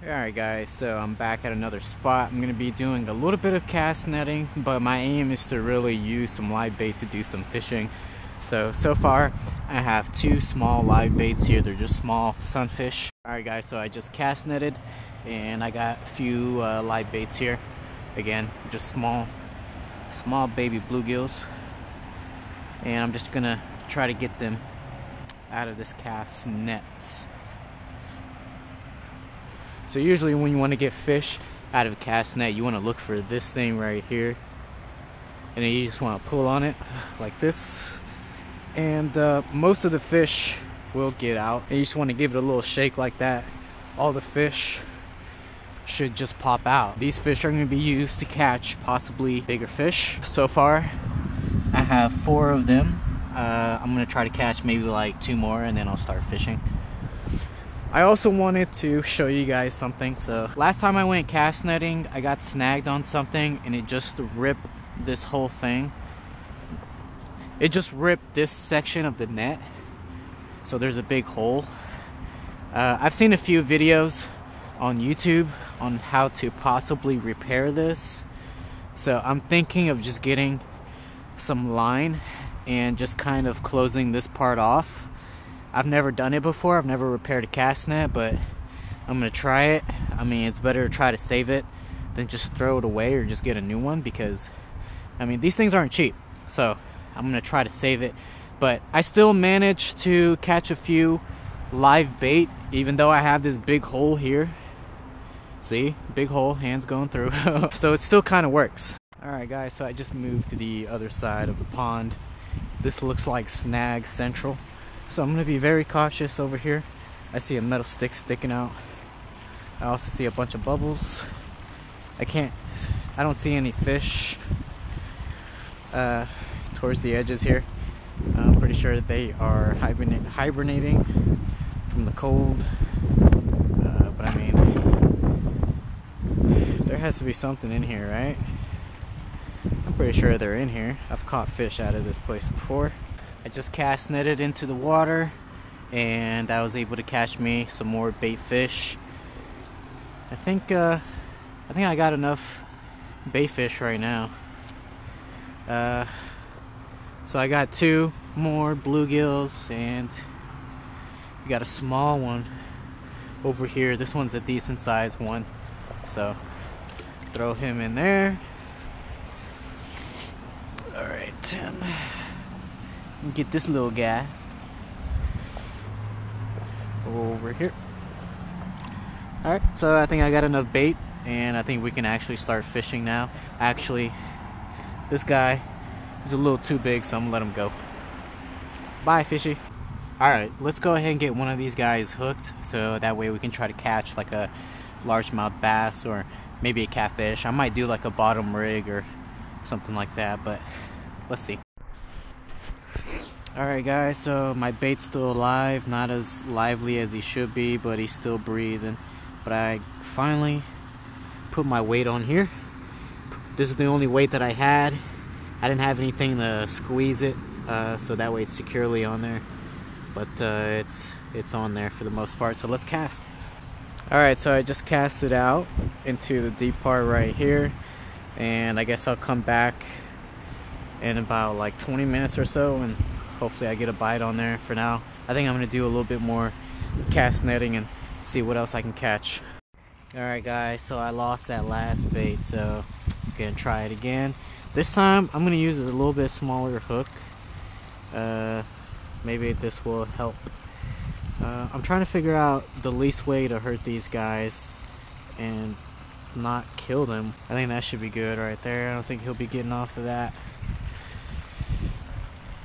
Alright guys, so I'm back at another spot. I'm going to be doing a little bit of cast netting, but my aim is to really use some live bait to do some fishing. So far I have two small live baits here. They're just small sunfish. Alright guys, so I just cast netted and I got a few live baits here. Again, just small baby bluegills. And I'm just going to try to get them out of this cast net. So usually when you want to get fish out of a cast net, you want to look for this thing right here. And then you just want to pull on it like this. And most of the fish will get out. And you just want to give it a little shake like that. All the fish should just pop out. These fish are going to be used to catch possibly bigger fish. So far, I have 4 of them. I'm going to try to catch maybe like 2 more and then I'll start fishing. I also wanted to show you guys something. So last time I went cast netting, I got snagged on something and it just ripped this whole thing. It just ripped this section of the net. So there's a big hole. I've seen a few videos on YouTube on how to possibly repair this. So I'm thinking of just getting some line and just kind of closing this part off. I've never done it before. I've never repaired a cast net, but I'm going to try it. I mean, it's better to try to save it than just throw it away or just get a new one because, I mean, these things aren't cheap. So I'm going to try to save it. But I still managed to catch a few live bait, even though I have this big hole here. See? Big hole, hands going through. So it still kind of works. Alright guys, so I just moved to the other side of the pond. This looks like Snag Central. So I'm going to be very cautious over here. I see a metal stick sticking out. I also see a bunch of bubbles. I don't see any fish towards the edges here. I'm pretty sure they are hibernating from the cold. But I mean, there has to be something in here, right? I'm pretty sure they're in here. I've caught fish out of this place before. I just cast netted into the water and I was able to catch me some more bait fish. I think I got enough bait fish right now. So I got 2 more bluegills and we got a small one over here. This one's a decent sized one. So throw him in there. Alright, get this little guy over here. Alright, so I think I got enough bait and I think we can actually start fishing now. Actually, this guy is a little too big, so I'm gonna let him go. Bye, fishy. Alright, let's go ahead and get one of these guys hooked so that way we can try to catch like a largemouth bass or maybe a catfish. I might do like a bottom rig or something like that, but let's see. Alright guys, so my bait's still alive, not as lively as he should be, but he's still breathing. But I finally put my weight on here. This is the only weight that I had. I didn't have anything to squeeze it, so that way it's securely on there. But it's on there for the most part, so let's cast. Alright, so I just cast it out into the deep part right here. And I guess I'll come back in about like 20 minutes or so and hopefully I get a bite on there. For now, I think I'm going to do a little bit more cast netting and see what else I can catch. Alright guys, so I lost that last bait, so I'm going to try it again. This time I'm going to use a little bit smaller hook. Maybe this will help. I'm trying to figure out the least way to hurt these guys and not kill them. I think that should be good right there. I don't think he'll be getting off of that.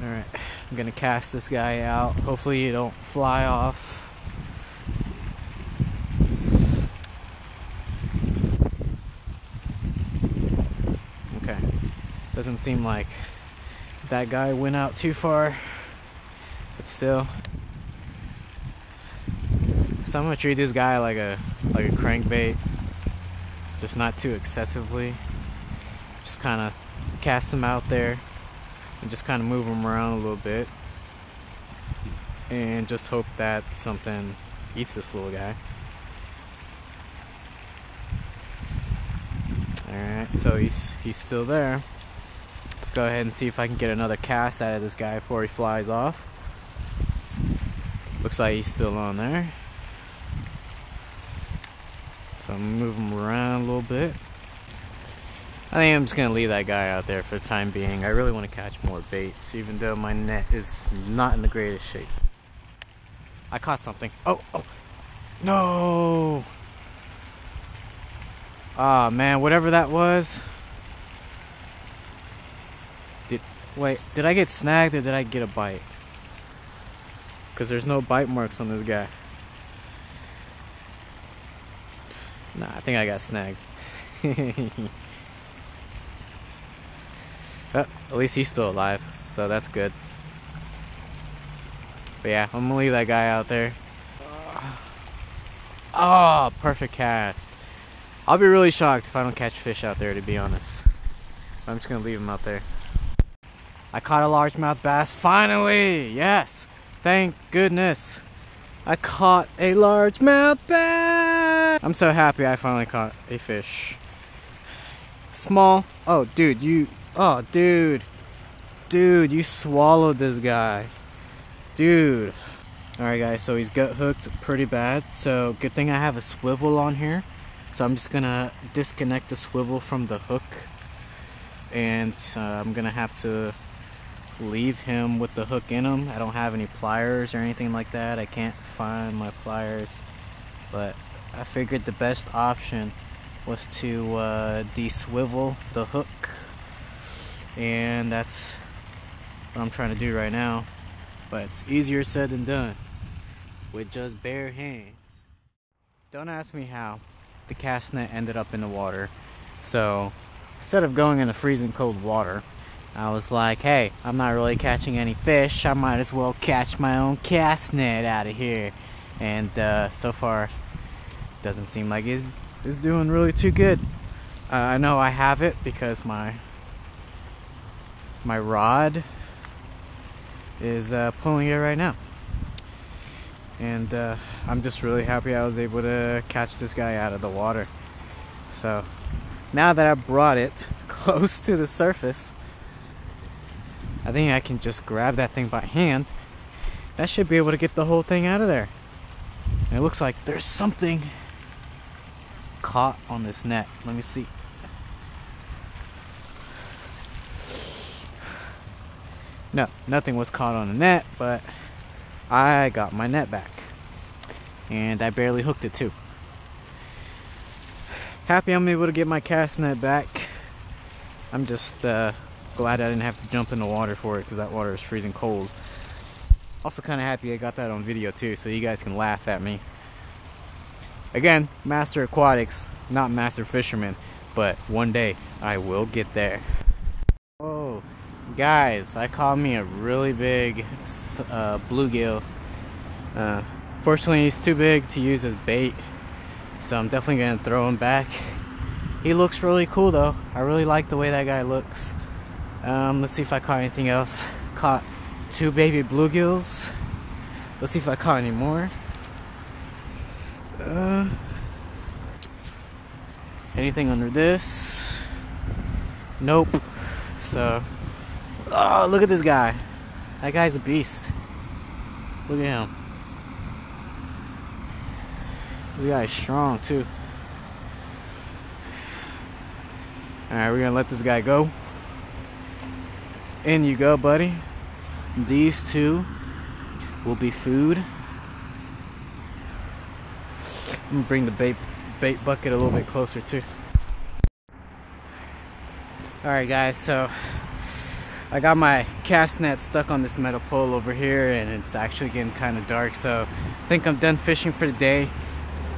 Alright, I'm gonna cast this guy out. Hopefully you don't fly off. Okay, doesn't seem like that guy went out too far, but still. So I'm gonna treat this guy like a crankbait, just not too excessively. Just kind of cast him out there and just kind of move him around a little bit and just hope that something eats this little guy. Alright, so he's still there. Let's go ahead and see if I can get another cast out of this guy before he flies off. Looks like he's still on there. So I'm gonna move him around a little bit. I think I'm just gonna leave that guy out there for the time being. I really want to catch more baits, even though my net is not in the greatest shape. I caught something. Oh, no! Ah, man, whatever that was. Did I get snagged or did I get a bite? Because there's no bite marks on this guy. Nah, I think I got snagged. At least he's still alive, so that's good. But yeah, I'm gonna leave that guy out there. Oh, perfect cast. I'll be really shocked if I don't catch fish out there, to be honest. I'm just gonna leave him out there. I caught a largemouth bass, finally! Yes! Thank goodness. I caught a largemouth bass! I'm so happy I finally caught a fish. Small. Oh, dude, dude, you swallowed this guy. Dude. Alright guys, so he's gut hooked pretty bad. So good thing I have a swivel on here. So I'm just gonna disconnect the swivel from the hook. And I'm gonna have to leave him with the hook in him. I don't have any pliers or anything like that. I can't find my pliers. But I figured the best option was to de-swivel the hook. And that's what I'm trying to do right now. But it's easier said than done with just bare hands. Don't ask me how the cast net ended up in the water. So instead of going in the freezing cold water, I was like, hey, I'm not really catching any fish. I might as well catch my own cast net out of here. And so far, it doesn't seem like it's doing really too good. I know I have it because my rod is pulling it right now. And I'm just really happy I was able to catch this guy out of the water. So now that I brought it close to the surface, I think I can just grab that thing by hand. That should be able to get the whole thing out of there. And it looks like there's something caught on this net. Let me see. No, nothing was caught on the net, but I got my net back. And I barely hooked it too. Happy I'm able to get my cast net back. I'm just glad I didn't have to jump in the water for it because that water is freezing cold. Also kind of happy I got that on video too, so you guys can laugh at me. Again, MasterAquatics, not Master Fisherman, but one day I will get there. Oh, guys, I caught me a really big bluegill. Fortunately, he's too big to use as bait, so I'm definitely gonna throw him back. He looks really cool though. I really like the way that guy looks. Let's see if I caught anything else. Caught 2 baby bluegills. Let's see if I caught any more. Anything under this? Nope. So, oh, look at this guy. That guy's a beast. Look at him. This guy's strong too. Alright, we're gonna let this guy go. In you go, buddy. These two will be food. I'm gonna bring the bait bucket a little bit closer too. Alright guys, so I got my cast net stuck on this metal pole over here and it's actually getting kind of dark, so I think I'm done fishing for the day.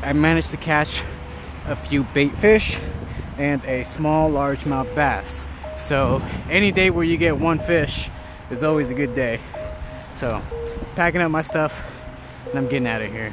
I managed to catch a few bait fish and a small largemouth bass. So any day where you get one fish is always a good day. So packing up my stuff and I'm getting out of here.